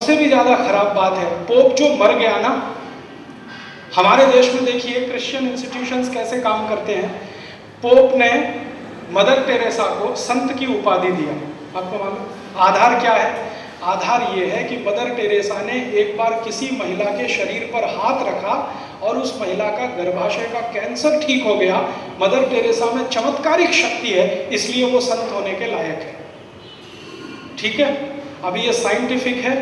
सबसे भी ज्यादा खराब बात है, पोप जो मर गया ना, हमारे देश में देखिए क्रिश्चियन इंस्टीट्यूशंस कैसे काम करते हैं। पोप ने मदर टेरेसा को संत की उपाधि दिया। आपको मालूम आधार क्या है? आधार ये है कि मदर टेरेसा ने एक बार किसी महिला के शरीर पर हाथ रखा और उस महिला का गर्भाशय का कैंसर ठीक हो गया। मदर टेरेसा में चमत्कारिक शक्ति है, इसलिए वो संत होने के लायक है। ठीक है, अभी ये साइंटिफिक है,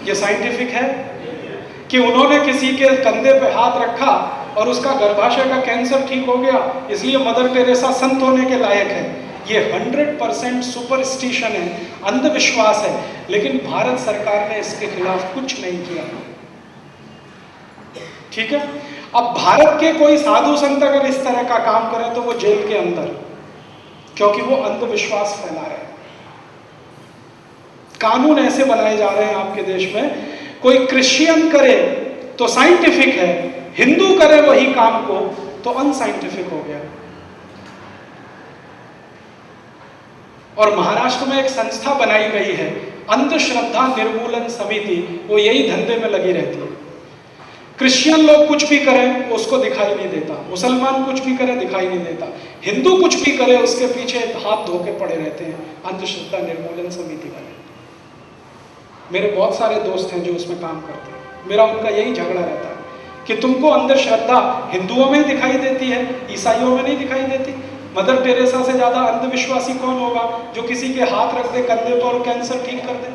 ये साइंटिफिक है कि उन्होंने किसी के कंधे पे हाथ रखा और उसका गर्भाशय का कैंसर ठीक हो गया, इसलिए मदर टेरेसा संत होने के लायक है। ये 100% सुपरस्टिशन है, अंधविश्वास है, लेकिन भारत सरकार ने इसके खिलाफ कुछ नहीं किया। ठीक है, अब भारत के कोई साधु संत अगर इस तरह का काम करें तो वो जेल के अंदर, क्योंकि वो अंधविश्वास फैला रहे हैं। कानून ऐसे बनाए जा रहे हैं आपके देश में, कोई क्रिश्चियन करे तो साइंटिफिक है, हिंदू करे वही काम को तो अनसाइंटिफिक हो गया। और महाराष्ट्र में एक संस्था बनाई गई है अंधश्रद्धा निर्मूलन समिति, वो यही धंधे में लगी रहती है। क्रिश्चियन लोग कुछ भी करें उसको दिखाई नहीं देता, मुसलमान कुछ भी करे दिखाई नहीं देता, हिंदू कुछ भी करे उसके पीछे हाथ धो के पड़े रहते हैं अंधश्रद्धा निर्मूलन समिति वाले। मेरे बहुत सारे दोस्त हैं जो उसमें काम करते हैं, मेरा उनका यही झगड़ा रहता है कि तुमको अंधश्रद्धा हिंदुओं में दिखाई देती है, ईसाइयों में नहीं दिखाई देती। मदर टेरेसा से ज्यादा अंधविश्वासी कौन होगा जो किसी के हाथ रख दे कंधे पर और कैंसर ठीक कर दे?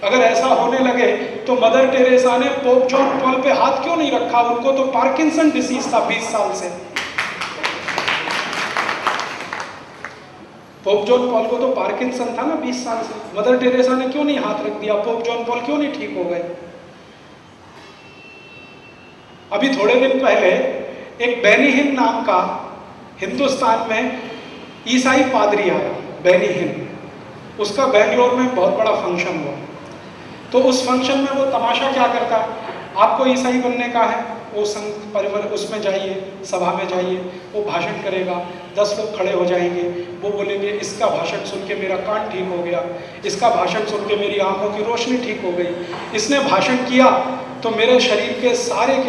अगर ऐसा होने लगे तो मदर टेरेसा ने पोप जॉन पॉल पे हाथ क्यों नहीं रखा? उनको तो पार्किंसन डिसीज था 20 साल से। पोप जॉन पॉल को तो पार्किंसन था ना 20 साल से। मदर टेरेसा ने क्यों नहीं हाथ रख दिया? पोप जॉन पॉल क्यों नहीं ठीक हो गए? अभी थोड़े दिन पहले एक बेनी हिन नाम का हिंदुस्तान में ईसाई पादरी आया, बेनी हिन। उसका बेंगलोर में बहुत बड़ा फंक्शन हुआ। तो उस फंक्शन में वो तमाशा क्या करता है, आपको ईसाई बनने का है, वो संघ परिवार उसमें जाइए, सभा में जाइए, वो भाषण करेगा, 10 लोग खड़े हो जाएंगे, वो बोलेंगे इसका भाषण सुन के मेरा कान ठीक हो गया, इसका भाषण सुन के मेरी आंखों की रोशनी ठीक हो गई, इसने भाषण किया तो मेरे शरीर के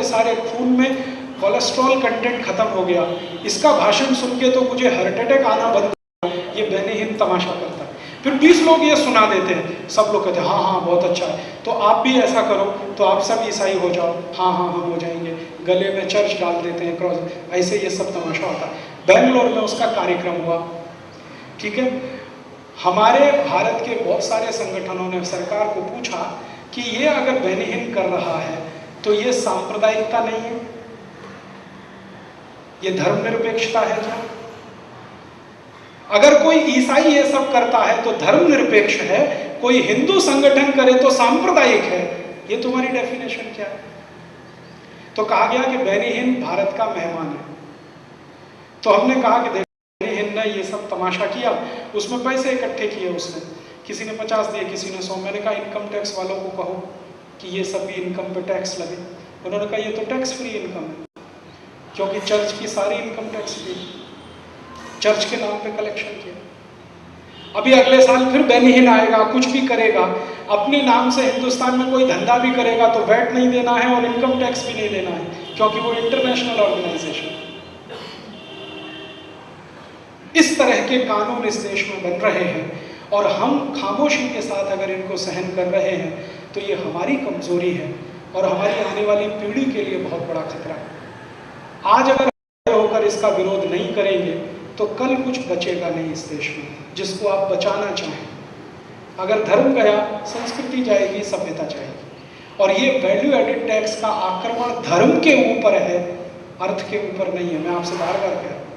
सारे खून में कोलेस्ट्रॉल कंटेंट खत्म हो गया, इसका भाषण सुन के तो मुझे हार्ट अटैक आना बंद हो गया। ये बेनी हिन तमाशा करता है। फिर 20 लोग ये सुना देते हैं, सब लोग कहते हैं हाँ हाँ बहुत अच्छा है, तो आप भी ऐसा करो तो आप सब ईसाई हो जाओ। हाँ हाँ हम हो जाएंगे, गले में चर्च डाल देते हैं, क्रॉस, ऐसे ये सब तमाशा होता है। बेंगलोर में उसका कार्यक्रम हुआ। ठीक है, हमारे भारत के बहुत सारे संगठनों ने सरकार को पूछा कि ये अगर बेनी हिन कर रहा है तो ये सांप्रदायिकता नहीं है, ये धर्मनिरपेक्षता है क्या? अगर कोई ईसाई ये सब करता है तो धर्मनिरपेक्ष है, कोई हिंदू संगठन करे तो सांप्रदायिक है, ये तुम्हारी डेफिनेशन क्या है? तो कहा गया कि बेनी हिन भारत का मेहमान है। तो हमने कहा कि बेनी हिन ने ये सब तमाशा किया, उसमें पैसे इकट्ठे किए उसने, किसी ने 50 दिए, किसी ने 100। मैंने कहा इनकम टैक्स वालों को कहो कि ये सब भी इनकम पे टैक्स लगे। उन्होंने कहा ये तो टैक्स फ्री इनकम है, क्योंकि चर्च की सारी इनकम टैक्स दी, चर्च के नाम पे कलेक्शन किया। अभी अगले साल फिर बेनी हिन आएगा, कुछ भी करेगा, अपने नाम से हिंदुस्तान में कोई धंधा भी करेगा तो वैट नहीं देना है और इनकम टैक्स भी नहीं देना है, क्योंकि वो इंटरनेशनल ऑर्गेनाइजेशन। इस तरह के कानून इस देश में बन रहे हैं और हम खामोशी के साथ अगर इनको सहन कर रहे हैं तो ये हमारी कमजोरी है और हमारी आने वाली पीढ़ी के लिए बहुत बड़ा खतरा है। आज अगर होकर इसका विरोध नहीं करेंगे तो कल कुछ बचेगा नहीं इस देश में जिसको आप बचाना चाहें। अगर धर्म गया, संस्कृति जाएगी, सभ्यता जाएगी। और ये वैल्यू एडिड टैक्स का आक्रमण धर्म के ऊपर है, अर्थ के ऊपर नहीं है। मैं आपसे बार बार कह रहा हूं,